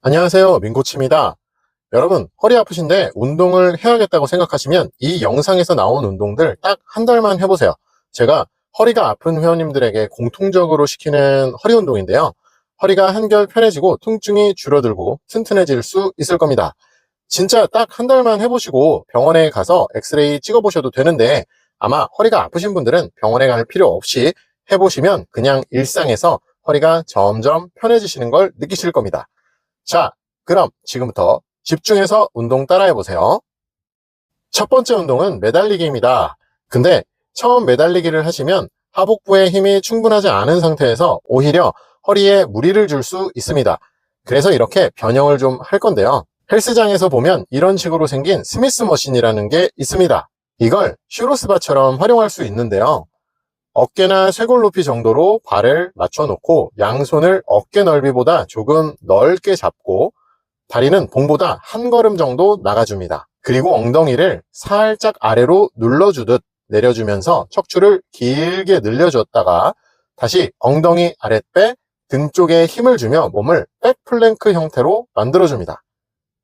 안녕하세요. 민코치입니다. 여러분, 허리 아프신데 운동을 해야겠다고 생각하시면 이 영상에서 나온 운동들 딱 한 달만 해보세요. 제가 허리가 아픈 회원님들에게 공통적으로 시키는 허리 운동인데요. 허리가 한결 편해지고 통증이 줄어들고 튼튼해질 수 있을 겁니다. 진짜 딱 한 달만 해보시고 병원에 가서 엑스레이 찍어보셔도 되는데 아마 허리가 아프신 분들은 병원에 갈 필요 없이 해보시면 그냥 일상에서 허리가 점점 편해지시는 걸 느끼실 겁니다. 자, 그럼 지금부터 집중해서 운동 따라해보세요. 첫 번째 운동은 매달리기입니다. 근데 처음 매달리기를 하시면 하복부에 힘이 충분하지 않은 상태에서 오히려 허리에 무리를 줄 수 있습니다. 그래서 이렇게 변형을 좀 할 건데요. 헬스장에서 보면 이런 식으로 생긴 스미스 머신이라는 게 있습니다. 이걸 슈로스바처럼 활용할 수 있는데요. 어깨나 쇄골 높이 정도로 발을 맞춰놓고 양손을 어깨 넓이보다 조금 넓게 잡고 다리는 봉보다 한 걸음 정도 나가줍니다. 그리고 엉덩이를 살짝 아래로 눌러주듯 내려주면서 척추를 길게 늘려줬다가 다시 엉덩이 아랫배 등 쪽에 힘을 주며 몸을 백플랭크 형태로 만들어줍니다.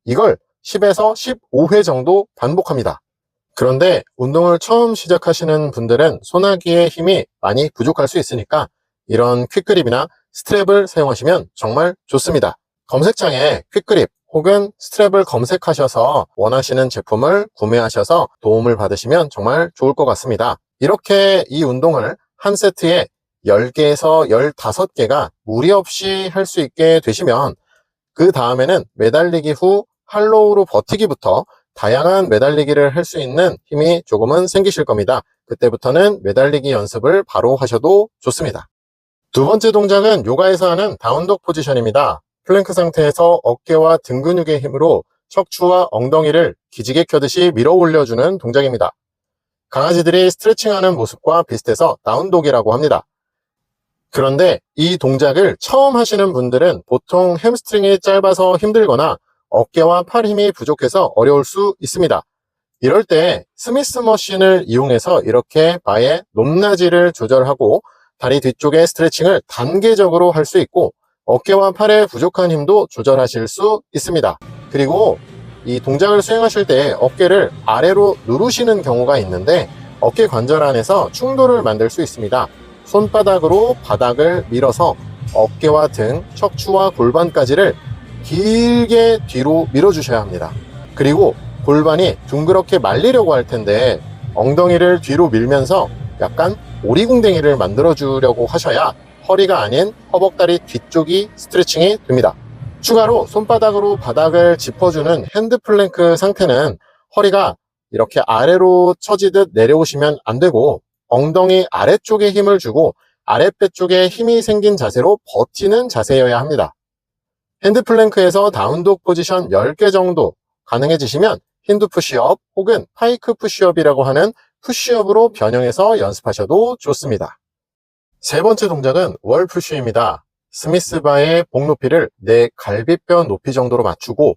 이걸 10에서 15회 정도 반복합니다. 그런데 운동을 처음 시작하시는 분들은 손아귀의 힘이 많이 부족할 수 있으니까 이런 퀵그립이나 스트랩을 사용하시면 정말 좋습니다. 검색창에 퀵그립 혹은 스트랩을 검색하셔서 원하시는 제품을 구매하셔서 도움을 받으시면 정말 좋을 것 같습니다. 이렇게 이 운동을 한 세트에 10개에서 15개가 무리 없이 할 수 있게 되시면 그 다음에는 매달리기 후 할로우로 버티기부터 다양한 매달리기를 할 수 있는 힘이 조금은 생기실 겁니다. 그때부터는 매달리기 연습을 바로 하셔도 좋습니다. 두 번째 동작은 요가에서 하는 다운독 포지션입니다. 플랭크 상태에서 어깨와 등 근육의 힘으로 척추와 엉덩이를 기지개 켜듯이 밀어 올려주는 동작입니다. 강아지들이 스트레칭하는 모습과 비슷해서 다운독이라고 합니다. 그런데 이 동작을 처음 하시는 분들은 보통 햄스트링이 짧아서 힘들거나 어깨와 팔 힘이 부족해서 어려울 수 있습니다. 이럴 때 스미스 머신을 이용해서 이렇게 바의 높낮이를 조절하고 다리 뒤쪽의 스트레칭을 단계적으로 할 수 있고 어깨와 팔의 부족한 힘도 조절하실 수 있습니다. 그리고 이 동작을 수행하실 때 어깨를 아래로 누르시는 경우가 있는데 어깨 관절 안에서 충돌을 만들 수 있습니다. 손바닥으로 바닥을 밀어서 어깨와 등, 척추와 골반까지를 길게 뒤로 밀어주셔야 합니다. 그리고 골반이 둥그렇게 말리려고 할 텐데 엉덩이를 뒤로 밀면서 약간 오리궁뎅이를 만들어주려고 하셔야 허리가 아닌 허벅다리 뒤쪽이 스트레칭이 됩니다. 추가로 손바닥으로 바닥을 짚어주는 핸드플랭크 상태는 허리가 이렇게 아래로 처지듯 내려오시면 안 되고 엉덩이 아래쪽에 힘을 주고 아랫배 쪽에 힘이 생긴 자세로 버티는 자세여야 합니다. 핸드플랭크에서 다운독 포지션 10개 정도 가능해지시면 힌두 푸시업 혹은 파이크 푸시업이라고 하는 푸시업으로 변형해서 연습하셔도 좋습니다. 세 번째 동작은 월 푸시입니다. 스미스 바의 복 높이를 내 갈비뼈 높이 정도로 맞추고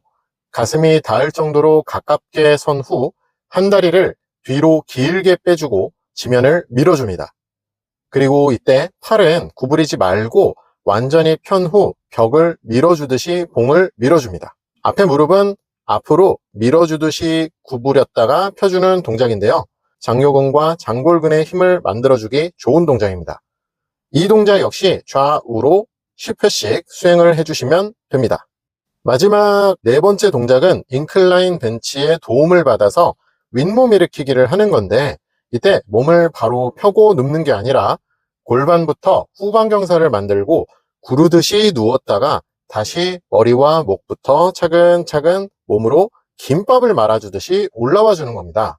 가슴이 닿을 정도로 가깝게 선 후 한 다리를 뒤로 길게 빼주고 지면을 밀어줍니다. 그리고 이때 팔은 구부리지 말고 완전히 편 후 벽을 밀어주듯이 봉을 밀어줍니다. 앞에 무릎은 앞으로 밀어주듯이 구부렸다가 펴주는 동작인데요. 장요근과 장골근의 힘을 만들어주기 좋은 동작입니다. 이 동작 역시 좌우로 10회씩 수행을 해주시면 됩니다. 마지막 네 번째 동작은 인클라인 벤치의 도움을 받아서 윗몸 일으키기를 하는 건데 이때 몸을 바로 펴고 눕는 게 아니라 골반부터 후방경사를 만들고 구르듯이 누웠다가 다시 머리와 목부터 차근차근 몸으로 김밥을 말아주듯이 올라와 주는 겁니다.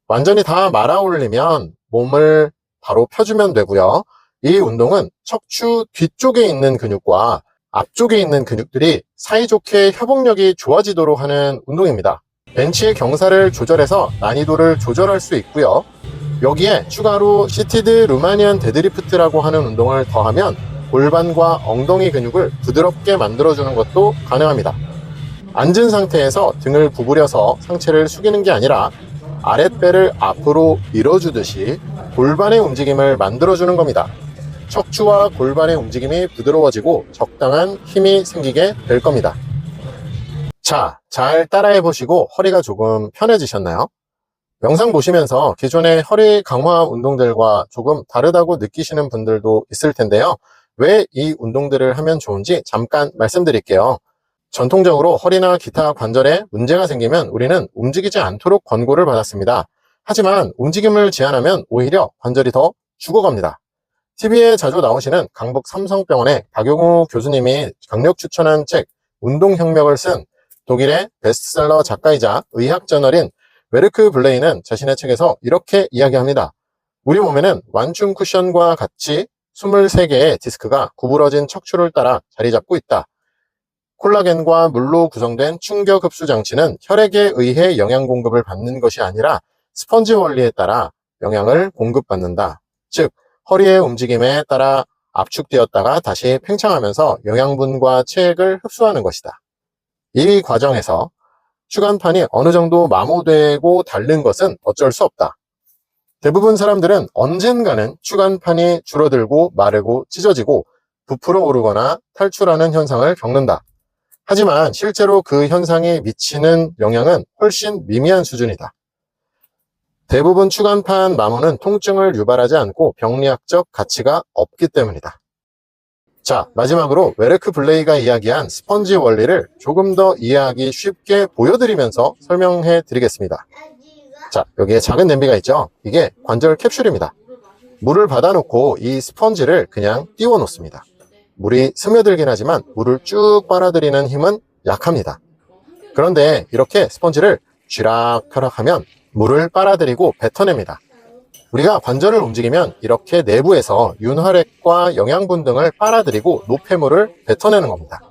완전히 다 말아 올리면 몸을 바로 펴주면 되고요. 이 운동은 척추 뒤쪽에 있는 근육과 앞쪽에 있는 근육들이 사이좋게 협응력이 좋아지도록 하는 운동입니다. 벤치의 경사를 조절해서 난이도를 조절할 수 있고요. 여기에 추가로 시티드 루마니안 데드리프트라고 하는 운동을 더하면 골반과 엉덩이 근육을 부드럽게 만들어주는 것도 가능합니다. 앉은 상태에서 등을 구부려서 상체를 숙이는 게 아니라 아랫배를 앞으로 밀어주듯이 골반의 움직임을 만들어주는 겁니다. 척추와 골반의 움직임이 부드러워지고 적당한 힘이 생기게 될 겁니다. 자, 잘 따라해 보시고 허리가 조금 편해지셨나요? 영상 보시면서 기존의 허리 강화 운동들과 조금 다르다고 느끼시는 분들도 있을 텐데요. 왜 이 운동들을 하면 좋은지 잠깐 말씀드릴게요. 전통적으로 허리나 기타 관절에 문제가 생기면 우리는 움직이지 않도록 권고를 받았습니다. 하지만 움직임을 제한하면 오히려 관절이 더 죽어갑니다. TV에 자주 나오시는 강북 삼성병원의 박용우 교수님이 강력 추천한 책 운동혁명을 쓴 독일의 베스트셀러 작가이자 의학저널인 웨르크 블레이는 자신의 책에서 이렇게 이야기합니다. 우리 몸에는 완충 쿠션과 같이 23개의 디스크가 구부러진 척추를 따라 자리 잡고 있다. 콜라겐과 물로 구성된 충격 흡수 장치는 혈액에 의해 영양 공급을 받는 것이 아니라 스펀지 원리에 따라 영양을 공급받는다. 즉, 허리의 움직임에 따라 압축되었다가 다시 팽창하면서 영양분과 체액을 흡수하는 것이다. 이 과정에서 추간판이 어느 정도 마모되고 닳는 것은 어쩔 수 없다. 대부분 사람들은 언젠가는 추간판이 줄어들고 마르고 찢어지고 부풀어 오르거나 탈출하는 현상을 겪는다. 하지만 실제로 그 현상이 미치는 영향은 훨씬 미미한 수준이다. 대부분 추간판 마모는 통증을 유발하지 않고 병리학적 가치가 없기 때문이다. 자, 마지막으로 웨르크 블레이가 이야기한 스펀지 원리를 조금 더 이해하기 쉽게 보여드리면서 설명해 드리겠습니다. 자, 여기에 작은 냄비가 있죠? 이게 관절 캡슐입니다. 물을 받아놓고 이 스펀지를 그냥 띄워 놓습니다. 물이 스며들긴 하지만 물을 쭉 빨아들이는 힘은 약합니다. 그런데 이렇게 스펀지를 쥐락펴락하면 물을 빨아들이고 뱉어냅니다. 우리가 관절을 움직이면 이렇게 내부에서 윤활액과 영양분 등을 빨아들이고 노폐물을 뱉어내는 겁니다.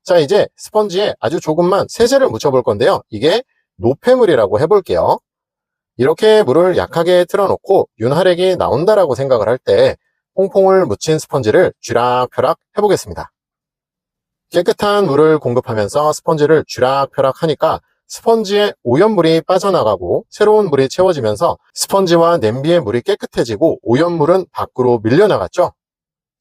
자, 이제 스펀지에 아주 조금만 세제를 묻혀볼 건데요. 이게 노폐물이라고 해볼게요. 이렇게 물을 약하게 틀어놓고 윤활액이 나온다라고 생각을 할 때 퐁퐁을 묻힌 스펀지를 쥐락펴락 해보겠습니다. 깨끗한 물을 공급하면서 스펀지를 쥐락펴락 하니까 스펀지에 오염물이 빠져나가고 새로운 물이 채워지면서 스펀지와 냄비의 물이 깨끗해지고 오염물은 밖으로 밀려나갔죠.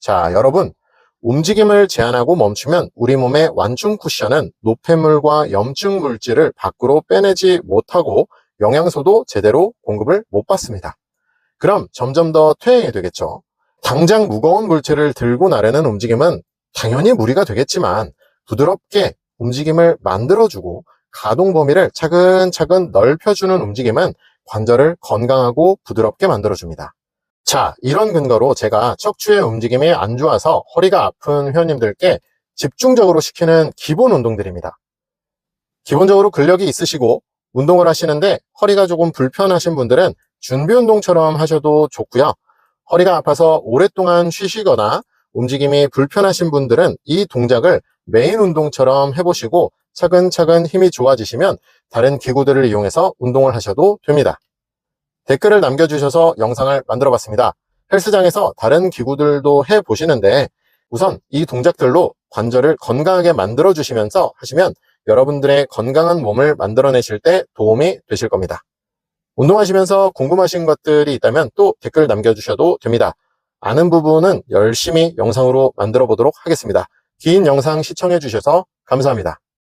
자, 여러분, 움직임을 제한하고 멈추면 우리 몸의 완충 쿠션은 노폐물과 염증 물질을 밖으로 빼내지 못하고 영양소도 제대로 공급을 못 받습니다. 그럼 점점 더 퇴행이 되겠죠. 당장 무거운 물체를 들고 나르는 움직임은 당연히 무리가 되겠지만 부드럽게 움직임을 만들어주고 가동 범위를 차근차근 넓혀주는 움직임은 관절을 건강하고 부드럽게 만들어줍니다. 자, 이런 근거로 제가 척추의 움직임이 안 좋아서 허리가 아픈 회원님들께 집중적으로 시키는 기본 운동들입니다. 기본적으로 근력이 있으시고 운동을 하시는데 허리가 조금 불편하신 분들은 준비 운동처럼 하셔도 좋고요. 허리가 아파서 오랫동안 쉬시거나 움직임이 불편하신 분들은 이 동작을 메인 운동처럼 해보시고 차근차근 힘이 좋아지시면 다른 기구들을 이용해서 운동을 하셔도 됩니다. 댓글을 남겨주셔서 영상을 만들어봤습니다. 헬스장에서 다른 기구들도 해보시는데 우선 이 동작들로 관절을 건강하게 만들어주시면서 하시면 여러분들의 건강한 몸을 만들어내실 때 도움이 되실 겁니다. 운동하시면서 궁금하신 것들이 있다면 또 댓글 남겨주셔도 됩니다. 아는 부분은 열심히 영상으로 만들어 보도록 하겠습니다. 긴 영상 시청해 주셔서 감사합니다.